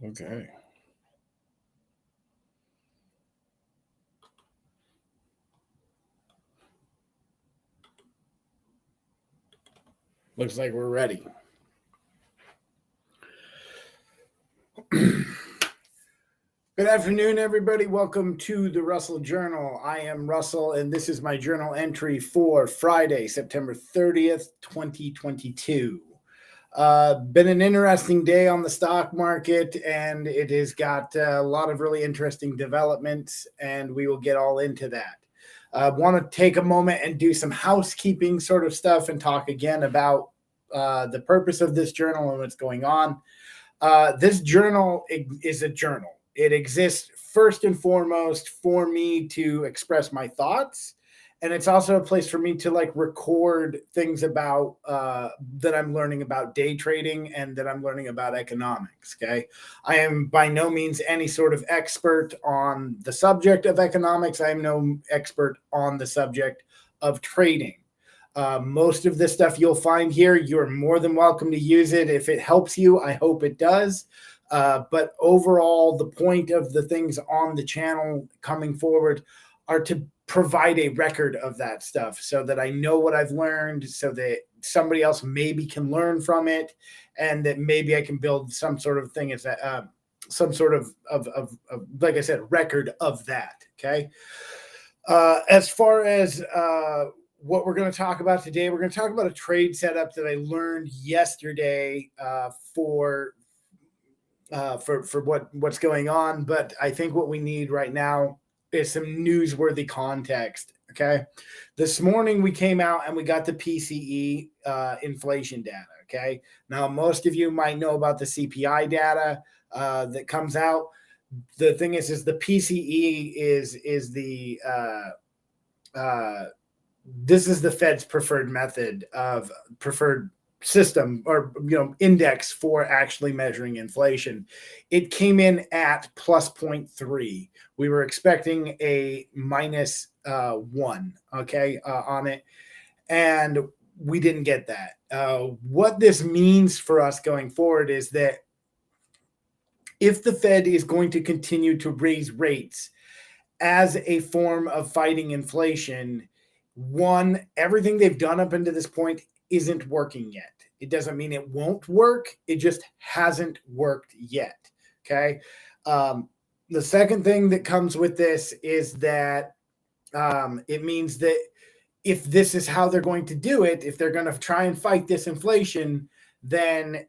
Okay. Looks like we're ready. Good afternoon, everybody. Welcome to the Russell Journal. I am Russell, and this is my journal entry for Friday, September 30th, 2022. Been an interesting day on the stock market, and it has got a lot of really interesting developments, and we will get all into that. Want to take a moment and do some housekeeping sort of stuff and talk again about the purpose of this journal and what's going on. This journal is a journal. It exists first and foremost for me to express my thoughts. And it's also a place for me to record things about that I'm learning about day trading and that I'm learning about economics. Okay. I am by no means any sort of expert on the subject of economics. I am no expert on the subject of trading. Most of this stuff you'll find here, you're more than welcome to use it. If it helps you, I hope it does. But overall, the point of the things on the channel coming forward are to provide a record of that stuff so that I know what I've learned, so that somebody else maybe can learn from it, and that maybe I can build some sort of thing as that, some sort of like I said, record of that. Okay. As far as what we're going to talk about today, we're going to talk about a trade setup that I learned yesterday for what's going on. But I think what we need right now is some newsworthy context. Okay, this morning we came out and we got the PCE inflation data. Okay, now most of you might know about the CPI data that comes out. The thing is the PCE is the this is the Fed's preferred method of preferred system or index for actually measuring inflation. It came in at plus 0.3. We were expecting a minus 1, okay, on it, and we didn't get that. What this means for us going forward is that if the Fed is going to continue to raise rates as a form of fighting inflation, one, everything they've done up until this point isn't working yet. It doesn't mean it won't work. It just hasn't worked yet. Okay. The second thing that comes with this is that it means that if this is how they're going to do it, if they're going to try and fight this inflation, then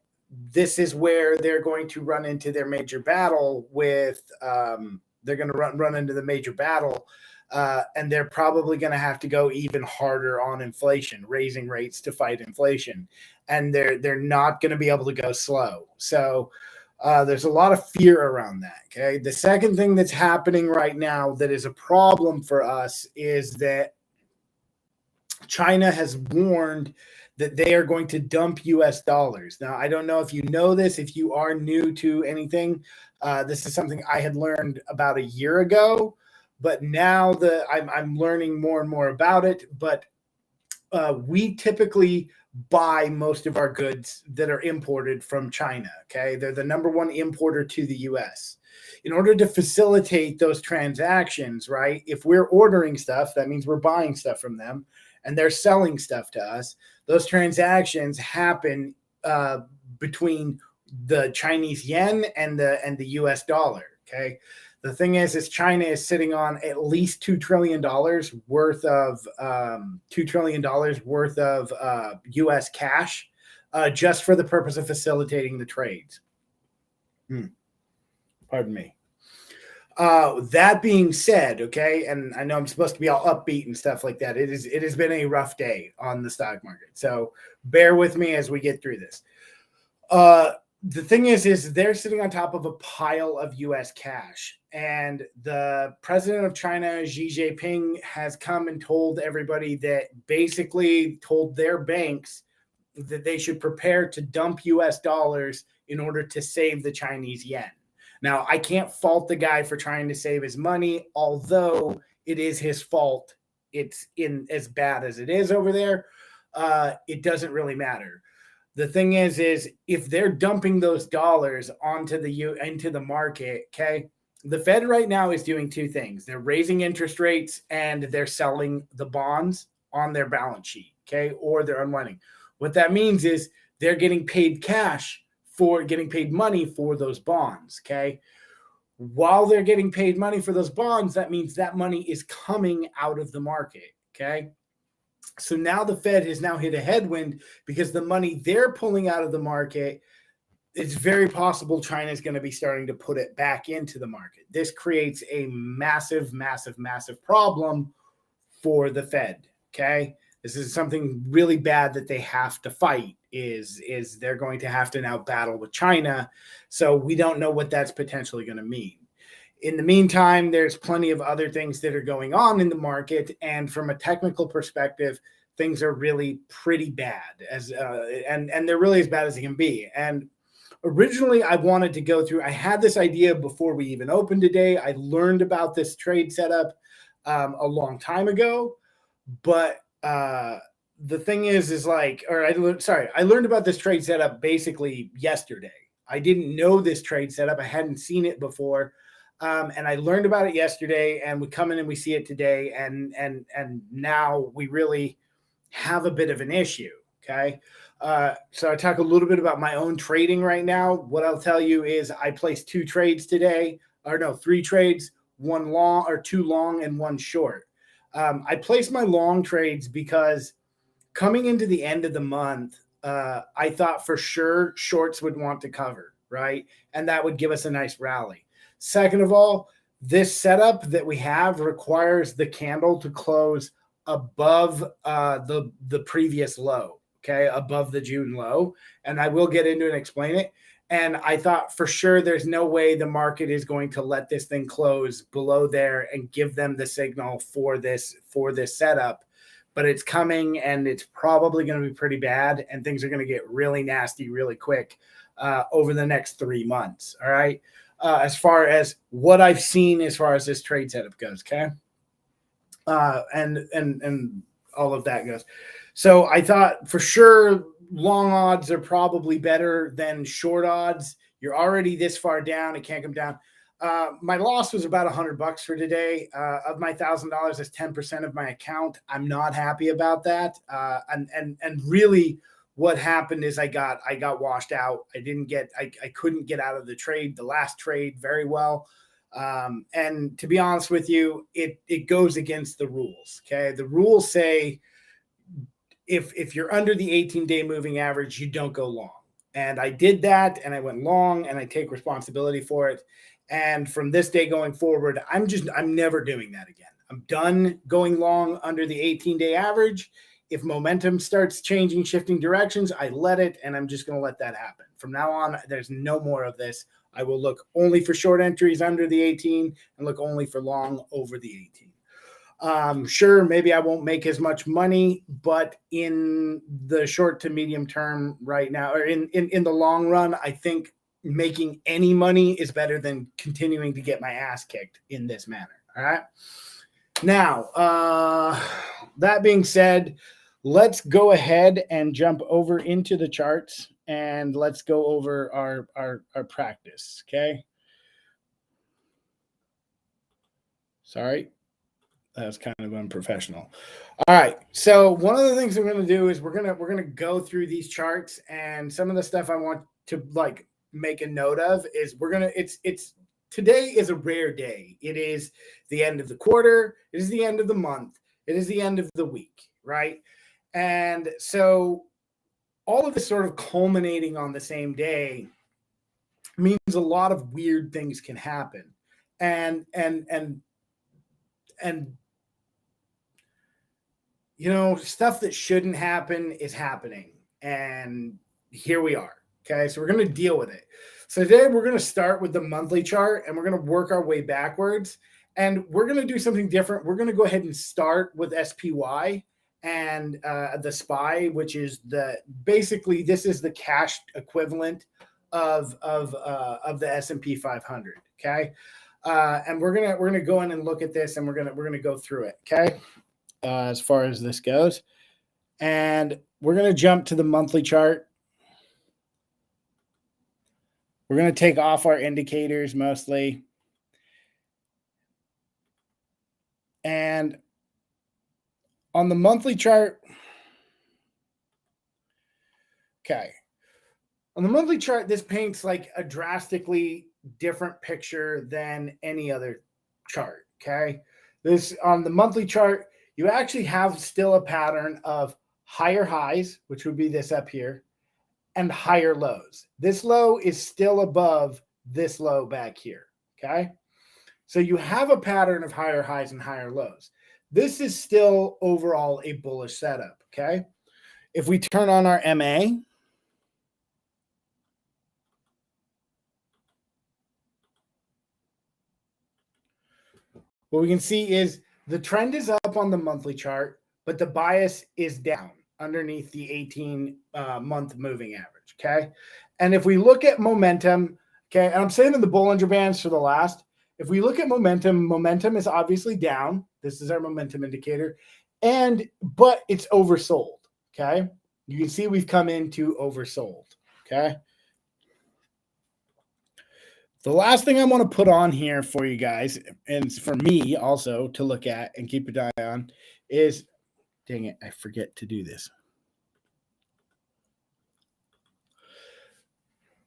this is where they're going to run into their major battle with, they're going to run into the major battle. And they're probably going to have to go even harder on inflation, raising rates to fight inflation. And they're not going to be able to go slow. So there's a lot of fear around that. Okay. The second thing that's happening right now that is a problem for us is that China has warned that they are going to dump US dollars. Now, I don't know if you know this, if you are new to anything. This is something I had learned about a year ago. But now that I'm learning more and more about it, but we typically buy most of our goods that are imported from China. Okay, they're the number one importer to the U.S. In order to facilitate those transactions, right? If we're ordering stuff, that means we're buying stuff from them, and they're selling stuff to us. Those transactions happen between the Chinese yen and the U.S. dollar. Okay. The thing is China is sitting on at least $2 trillion worth of U.S. cash just for the purpose of facilitating the trades. Pardon me. That being said, okay, and I know I'm supposed to be all upbeat and stuff like that. It has been a rough day on the stock market. So bear with me as we get through this. The thing is they're sitting on top of a pile of U.S. cash, and the president of China, Xi Jinping, has come and told everybody that basically told their banks that they should prepare to dump U.S. dollars in order to save the Chinese yen. Now, I can't fault the guy for trying to save his money, although it is his fault. It's in as bad as it is over there. It doesn't really matter. The thing is if they're dumping those dollars into the market, okay, the Fed right now is doing two things. They're raising interest rates and they're selling the bonds on their balance sheet, okay, or they're unwinding. What that means is they're getting paid cash for getting paid money for those bonds, okay? While they're getting paid money for those bonds, that means that money is coming out of the market, okay? So now the Fed has now hit a headwind because the money they're pulling out of the market, it's very possible China is going to be starting to put it back into the market. This creates a massive, massive, massive problem for the Fed. Okay. This is something really bad that they have to fight is they're going to have to now battle with China. So we don't know what that's potentially going to mean. In the meantime, there's plenty of other things that are going on in the market. And from a technical perspective, things are really pretty bad and they're really as bad as they can be. And originally I wanted to go through, I had this idea before we even opened today. I learned about this trade setup a long time ago, but the thing is like, or I learned about this trade setup basically yesterday. I didn't know this trade setup. I hadn't seen it before. And I learned about it yesterday, and we come in and we see it today. And now we really have a bit of an issue. Okay. So I talk a little bit about my own trading right now. What I'll tell you is I placed three trades, one long or two long and one short. I placed my long trades because coming into the end of the month, I thought for sure shorts would want to cover, right? And that would give us a nice rally. Second of all, this setup that we have requires the candle to close above the previous low, okay, above the June low. And I will get into it and explain it. And I thought for sure there's no way the market is going to let this thing close below there and give them the signal for this setup. But it's coming, and it's probably going to be pretty bad, and things are going to get really nasty really quick over the next 3 months. All right. As far as what I've seen as far as this trade setup goes, okay? And all of that goes. So I thought for sure long odds are probably better than short odds. You're already this far down. It can't come down. My loss was about $100 for today. Of my $1,000, that's 10% of my account. I'm not happy about that. And really what happened is I got washed out. I couldn't get out of the last trade very well. And to be honest with you, it goes against the rules. Okay. The rules say if you're under the 18-day moving average, you don't go long. And I did that, and I went long, and I take responsibility for it. And from this day going forward, I'm never doing that again. I'm done going long under the 18-day average. If momentum starts changing, shifting directions, I let it, and I'm just going to let that happen. From now on, there's no more of this. I will look only for short entries under the 18 and look only for long over the 18. Sure, maybe I won't make as much money, but in the short to medium term right now, or in the long run, I think making any money is better than continuing to get my ass kicked in this manner. All right. Now, that being said, let's go ahead and jump over into the charts, and let's go over our practice. Okay. Sorry. That was kind of unprofessional. All right. So one of the things we're going to do is we're going to go through these charts, and some of the stuff I want to like make a note of is it's today is a rare day. It is the end of the quarter. It is the end of the month. It is the end of the week. Right. And so all of this sort of culminating on the same day means a lot of weird things can happen. And you know, stuff that shouldn't happen is happening. And here we are. Okay. So we're going to deal with it. So today we're going to start with the monthly chart, and we're going to work our way backwards. And we're going to do something different. We're going to go ahead and start with SPY and the SPY, which is basically this is the cash equivalent of the S&P 500. Okay. And we're going to go in and look at this, and we're going to go through it. Okay. As far as this goes, and we're going to jump to the monthly chart. We're going to take off our indicators mostly. And on the monthly chart, okay. On the monthly chart, this paints like a drastically different picture than any other chart, okay? This on the monthly chart, you actually have still a pattern of higher highs, which would be this up here, and higher lows. This low is still above this low back here, okay? So you have a pattern of higher highs and higher lows. This is still overall a bullish setup, okay? If we turn on our MA, what we can see is the trend is up on the monthly chart, but the bias is down underneath the 18-month moving average, okay? And if we look at momentum, okay, and I'm saying in the Bollinger Bands for the last, if we look at momentum, momentum is obviously down. This is our momentum indicator, but it's oversold, okay? You can see we've come into oversold, okay? The last thing I want to put on here for you guys, and for me also to look at and keep an eye on, is, dang it, I forget to do this.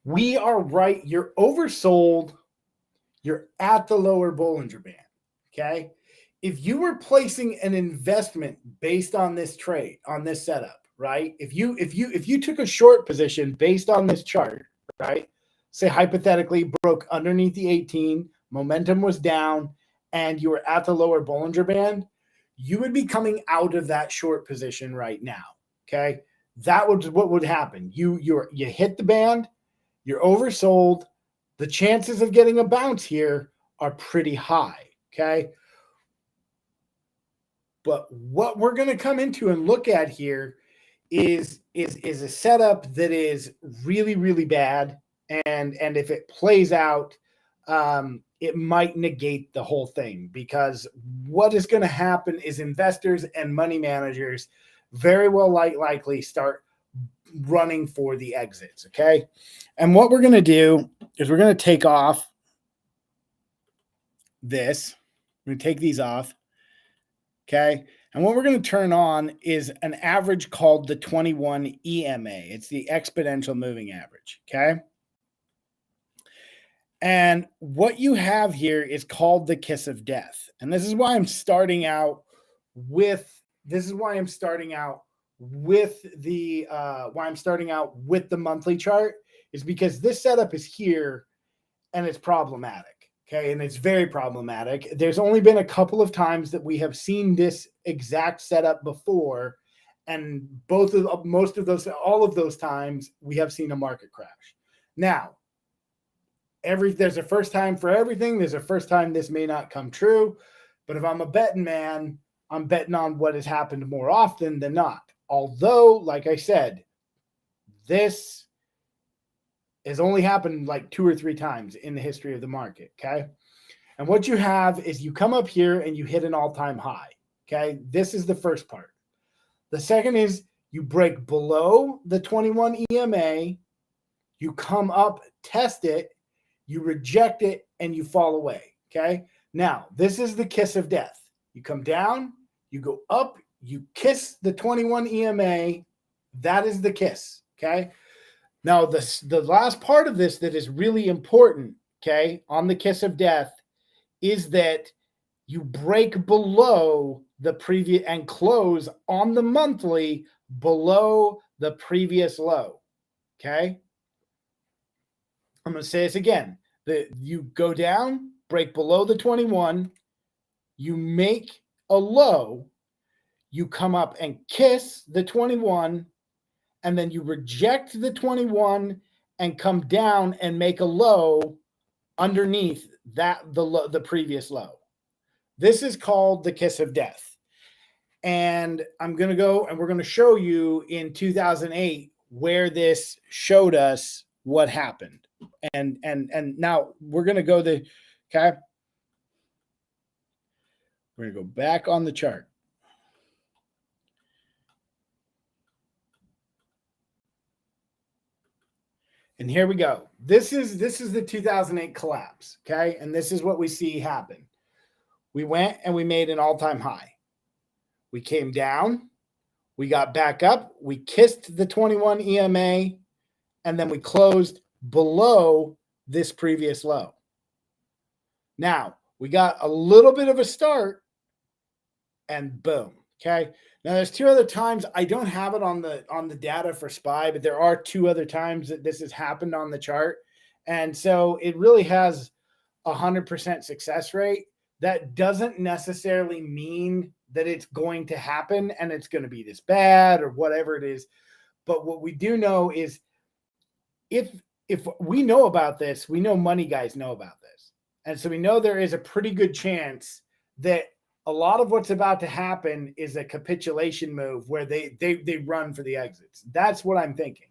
We are right. You're oversold. You're at the lower Bollinger Band, okay? If you were placing an investment based on this trade, on this setup, right? If you took a short position based on this chart, right? Say hypothetically broke underneath the 18, momentum was down, and you were at the lower Bollinger Band, you would be coming out of that short position right now. Okay. That was what would happen. You hit the band, you're oversold. The chances of getting a bounce here are pretty high. Okay. But what we're going to come into and look at here is a setup that is really, really bad. And if it plays out, it might negate the whole thing, because what is going to happen is investors and money managers very well likely start running for the exits. Okay. And what we're going to do is we're going to take off this. We're going to take these off. Okay. And what we're going to turn on is an average called the 21 EMA. It's the exponential moving average. Okay. And what you have here is called the kiss of death. And this is why I'm starting out with the monthly chart, is because this setup is here and it's problematic. Okay. And it's very problematic. There's only been a couple of times that we have seen this exact setup before. And all of those times we have seen a market crash. Now, there's a first time for everything. There's a first time this may not come true. But if I'm a betting man, I'm betting on what has happened more often than not. Although, like I said, this has only happened like 2 or 3 times in the history of the market, okay? And what you have is you come up here and you hit an all-time high, okay? This is the first part. The second is you break below the 21 EMA, you come up, test it, you reject it, and you fall away, okay? Now, this is the kiss of death. You come down, you go up, you kiss the 21 EMA. That is the kiss, okay? Now, the last part of this that is really important, okay, on the kiss of death, is that you break below the previous and close on the monthly below the previous low, okay? I'm going to say this again. You go down, break below the 21, you make a low, you come up and kiss the 21, and then you reject the 21 and come down and make a low underneath the previous low. This is called the kiss of death. And I'm going to go and we're going to show you in 2008 where this showed us what happened. And now we're going to go we're going to go back on the chart. And here we go. This is the 2008 collapse, okay? And this is what we see happen. We went and we made an all-time high. We came down, we got back up, we kissed the 21 EMA, and then we closed below this previous low. Now, we got a little bit of a start, and boom, okay? Now, there's two other times. I don't have it on the data for SPY, but there are two other times that this has happened on the chart. And so it really has 100% success rate. That doesn't necessarily mean that it's going to happen and it's going to be this bad or whatever it is. But what we do know is if we know about this, we know money guys know about this. And so we know there is a pretty good chance that a lot of what's about to happen is a capitulation move where they run for the exits. That's what I'm thinking.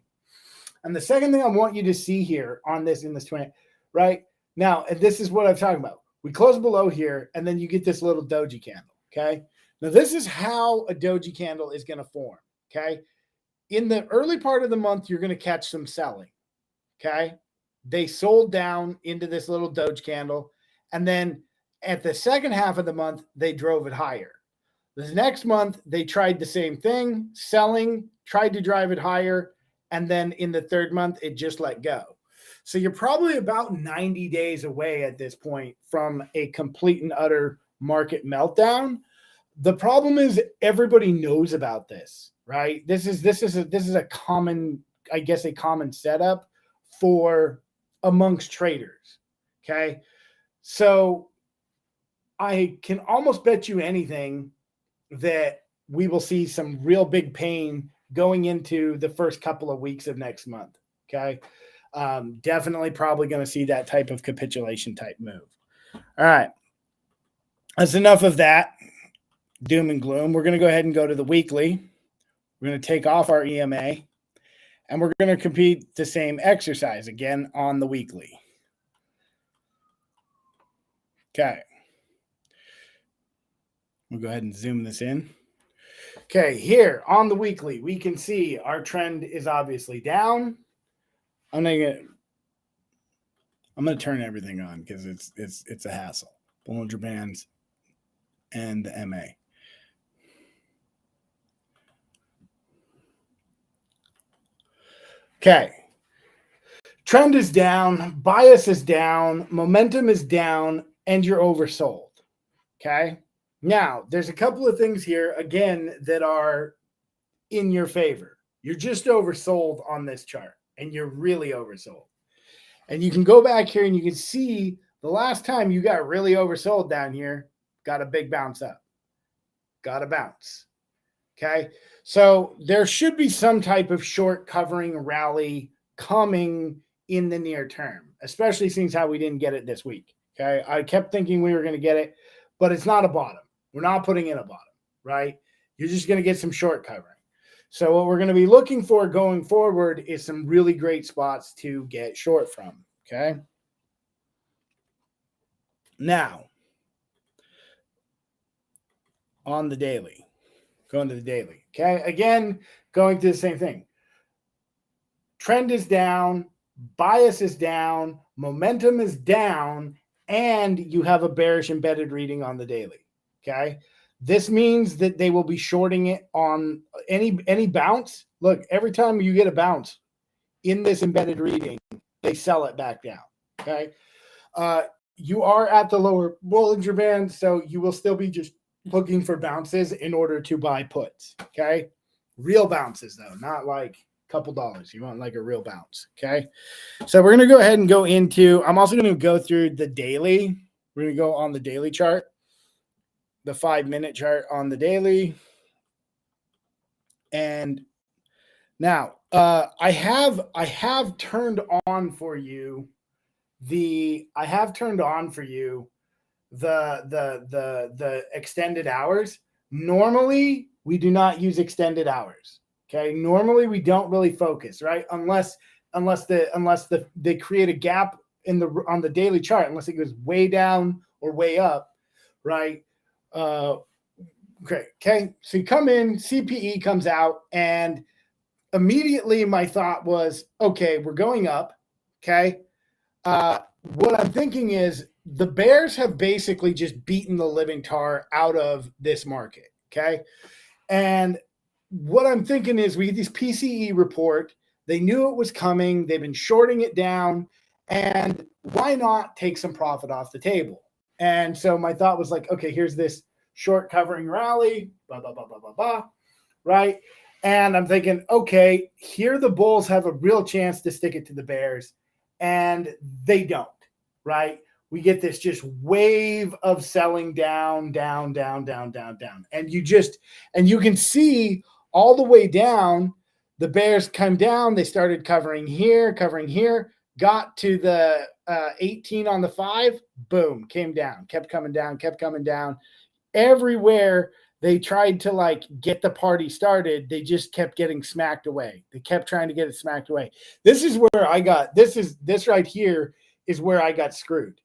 And the second thing I want you to see here on this in this 20, right? Now, this is what I'm talking about. We close below here, and then you get this little doji candle, okay? Now, this is how a doji candle is going to form, okay? In the early part of the month, you're going to catch some selling, okay? They sold down into this little doji candle, and then at the second half of the month, they drove it higher. This next month, they tried the same thing, selling, tried to drive it higher, and then in the third month, it just let go. So you're probably about 90 days away at this point from a complete and utter market meltdown. The problem is everybody knows about this, right? This is a common, I guess, a common setup for amongst traders. Okay. So I can almost bet you anything that we will see some real big pain going into the first couple of weeks of next month. Okay. Definitely probably going to see that type of capitulation type move. All right. That's enough of that doom and gloom. We're going to go ahead and go to the weekly. We're going to take off our EMA and we're going to repeat the same exercise again on the weekly. Okay. We'll go ahead and zoom this in. Okay, here on the weekly, we can see our trend is obviously down. I'm gonna turn everything on because it's a hassle. Bollinger Bands and the MA. Okay. Trend is down, bias is down, momentum is down, and you're oversold. Okay. Now, there's a couple of things here, again, that are in your favor. You're just oversold on this chart, and you're really oversold. And you can go back here and you can see the last time you got really oversold down here, got a big bounce up. Got a bounce. Okay. So there should be some type of short covering rally coming in the near term, especially since how we didn't get it this week. Okay. I kept thinking we were going to get it, but it's not a bottom. We're not putting in a bottom, right? You're just going to get some short covering. So what we're going to be looking for going forward is some really great spots to get short from, okay? Now, on the daily, going to the daily, okay? Again, going to the same thing. Trend is down, bias is down, momentum is down, and you have a bearish embedded reading on the daily. Okay. This means that they will be shorting it on any bounce. Look, every time you get a bounce in this embedded reading, they sell it back down. Okay. You are at the lower Bollinger Band, so you will still be just looking for bounces in order to buy puts. Okay. Real bounces, though, not like a couple dollars. You want like a real bounce. Okay. So we're going to go ahead and go into, I'm also going to go through the daily. We're going to go on the daily chart. The 5-minute chart on the daily. And now I have turned on for you the extended hours. Normally we do not use extended hours. Okay. Normally we don't really focus, right? Unless they create a gap on the daily chart, unless it goes way down or way up, right? Okay. So you come in, CPE comes out, and immediately my thought was, okay, we're going up. Okay. What I'm thinking is the bears have basically just beaten the living tar out of this market. Okay. And what I'm thinking is we get this PCE report. They knew it was coming. They've been shorting it down. And why not take some profit off the table? And so my thought was like, okay, here's this short covering rally, blah, blah, blah, blah, blah, blah, right? And I'm thinking, okay, here the bulls have a real chance to stick it to the bears, and they don't, right? We get this just wave of selling down, down, down, down, down, down. And you can see all the way down, the bears come down. They started covering here, got to the 18 on the 5, boom, came down, kept coming down. Everywhere they tried to like get the party started, they just kept getting smacked away. They kept trying to get it smacked away. This is where I got, this right here is where I got screwed.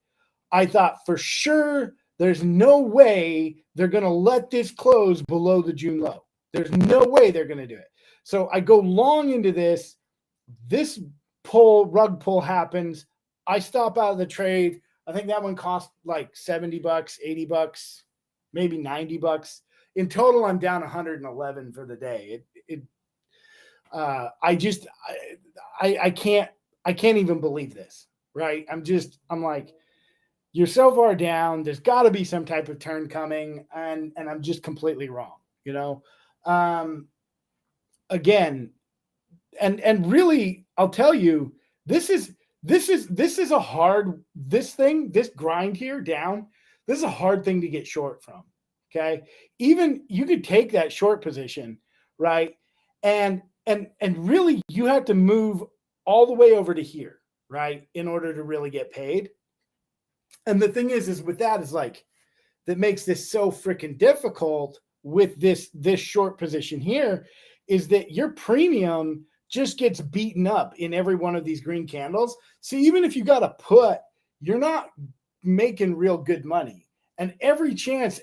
I thought for sure there's no way they're going to let this close below the June low. There's no way they're going to do it. So I go long into this. This rug pull happens. I stop out of the trade. I think that one cost like $70, $80, maybe $90. In total, I'm down 111 for the day. I can't even believe this, right? I'm like, you're so far down. There's got to be some type of turn coming, and I'm just completely wrong, you know. Again, and really, I'll tell you, this is a hard, this grind here down. This is a hard thing to get short from. Okay, even you could take that short position, right, and really you have to move all the way over to here, right, in order to really get paid. And the thing is with that is like, that makes this so freaking difficult with this short position here is that your premium just gets beaten up in every one of these green candles. So even if you got a put, you're not making real good money. And every time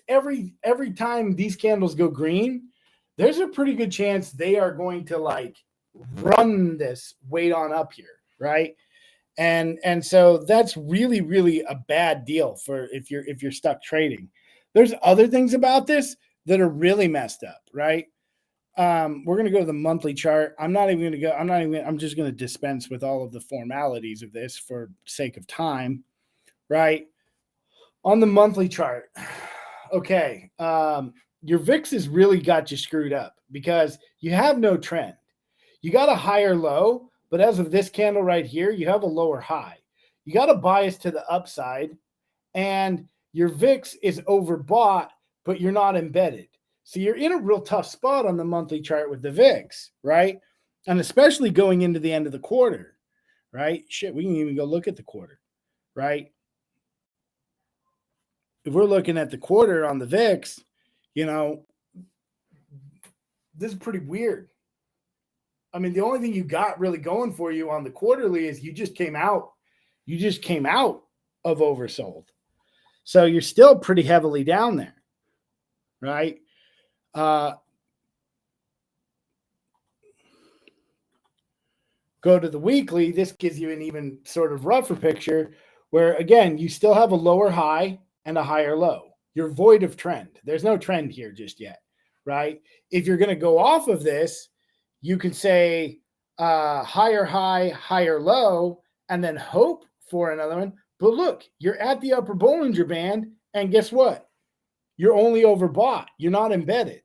these candles go green, there's a pretty good chance they are going to like run this weight on up here, right? And so that's really, really a bad deal for if you're stuck trading. There's other things about this that are really messed up, right? We're going to go to the monthly chart. I'm just going to dispense with all of the formalities of this for sake of time, right? On the monthly chart. Okay. Your VIX has really got you screwed up because you have no trend. You got a higher low, but as of this candle right here, you have a lower high. You got a bias to the upside, and your VIX is overbought, but you're not embedded. So you're in a real tough spot on the monthly chart with the VIX, right? And especially going into the end of the quarter, right? Shit, we can even go look at the quarter, right? If we're looking at the quarter on the VIX, you know, this is pretty weird. I mean, the only thing you got really going for you on the quarterly is you just came out of oversold. So you're still pretty heavily down there, right? Go to the weekly. This gives you an even sort of rougher picture where, again, you still have a lower high and a higher low. You're void of trend. There's no trend here just yet, right? If you're going to go off of this, you can say higher high, higher low, and then hope for another one. But look, you're at the upper Bollinger Band, and guess what? You're only overbought. You're not embedded.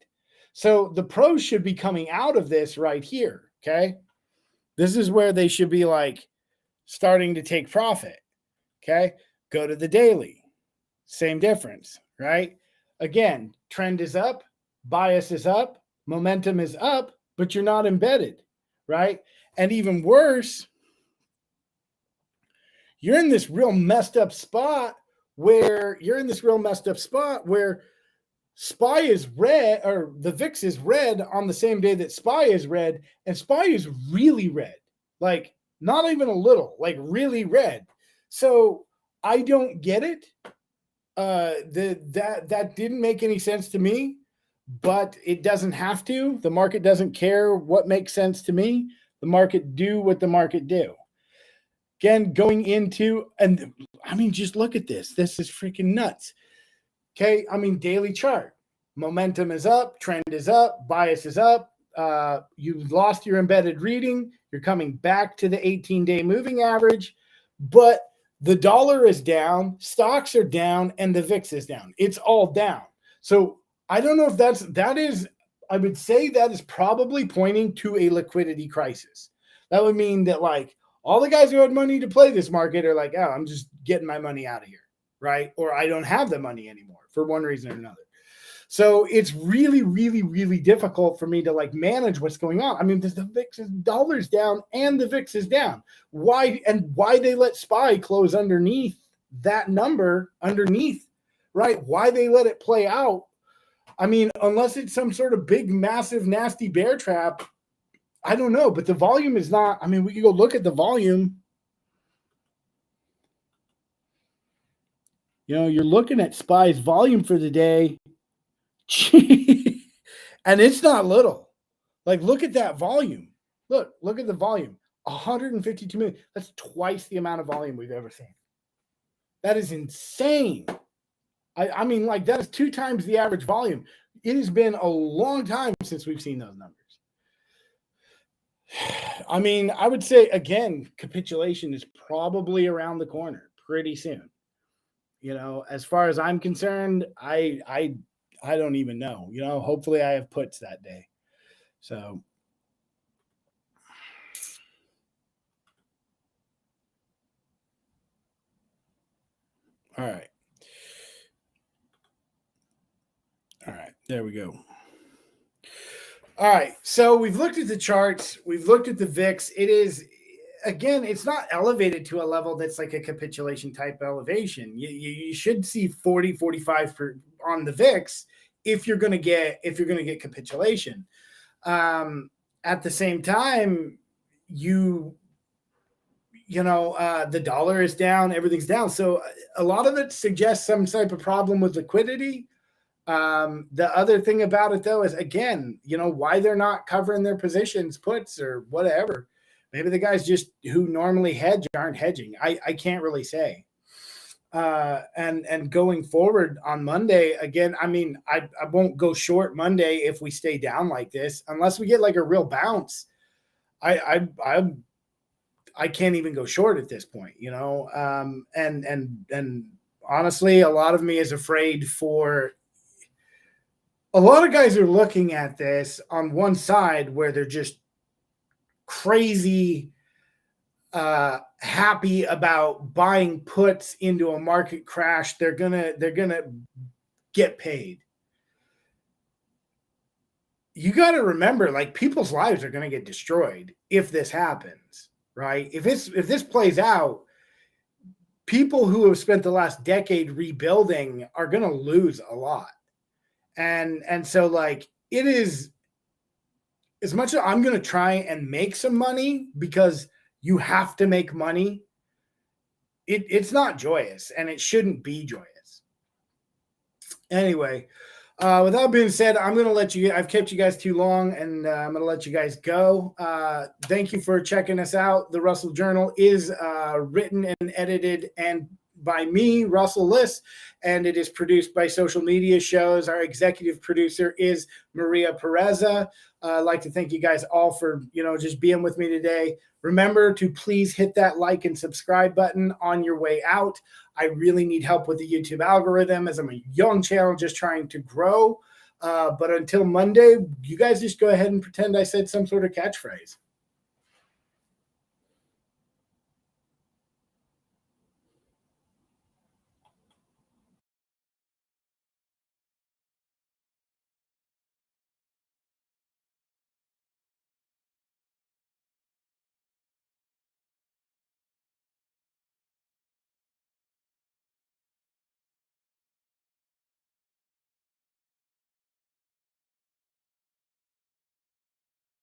So the pros should be coming out of this right here, okay? This is where they should be like starting to take profit, okay? Go to the daily. Same difference, right? Again, trend is up, bias is up, momentum is up, but you're not embedded, right? And even worse, you're in this real messed up spot where SPY is red, or the VIX is red on the same day that SPY is red, and SPY is really red, like not even a little, like really red. So I don't get it. That didn't make any sense to me. But it doesn't have to. The market doesn't care what makes sense to me. The market do what the market do. Again, going into, and I mean, just look at this. This is freaking nuts. Okay. I mean, daily chart. Momentum is up, trend is up, bias is up. You've lost your embedded reading. You're coming back to the 18-day moving average, but the dollar is down, stocks are down, and the VIX is down. It's all down. So I don't know if that is, I would say that is probably pointing to a liquidity crisis. That would mean that like all the guys who had money to play this market are like, oh, I'm just getting my money out of here, right? Or I don't have the money anymore for one reason or another. So it's really, really, really difficult for me to like manage what's going on. I mean, the VIX is dollars down and the VIX is down. Why they let SPY close underneath that number underneath, right? Why they let it play out? I mean, unless it's some sort of big, massive, nasty bear trap, I don't know. But the volume is not. I mean, we can go look at the volume. You know, you're looking at SPY's volume for the day. And it's not little. Like, look at that volume. Look at the volume. 152 million. That's twice the amount of volume we've ever seen. That is insane. I mean, like, that is 2 times the average volume. It has been a long time since we've seen those numbers. I mean, I would say, again, capitulation is probably around the corner pretty soon. You know, as far as I'm concerned, I don't even know. You know, hopefully I have puts that day. So, all right. All right, there we go. All right, so we've looked at the charts. We've looked at the VIX. It is, again, it's not elevated to a level that's like a capitulation type elevation. You should see 40, 45 on the VIX if you're going to get capitulation. At the same time, the dollar is down, everything's down. So a lot of it suggests some type of problem with liquidity. The other thing about it, though, is, again, why they're not covering their positions, puts or whatever. Maybe the guys just who normally hedge aren't hedging. I can't really say. And going forward on Monday, again, I mean, I won't go short Monday if we stay down like this, unless we get like a real bounce. I can't even go short at this point, and honestly, a lot of me is afraid for. A lot of guys are looking at this on one side where they're just crazy happy about buying puts into a market crash. They're gonna get paid. You got to remember, like, people's lives are going to get destroyed if this happens, right? If this plays out, people who have spent the last decade rebuilding are going to lose a lot. And so, like, it is, as much as I'm going to try and make some money, because you have to make money, it's not joyous, and it shouldn't be joyous. Anyway, with that being said, I'm going to let you, I've kept you guys too long, and I'm going to let you guys go. Thank you for checking us out. The Russell Journal is written and edited and by me, Russel Liss, and it is produced by Social Media Shows. Our executive producer is Pureza. I'd like to thank you guys all for, just being with me today. Remember to please hit that like and subscribe button on your way out. I really need help with the YouTube algorithm, as I'm a young channel just trying to grow. But until Monday, you guys just go ahead and pretend I said some sort of catchphrase.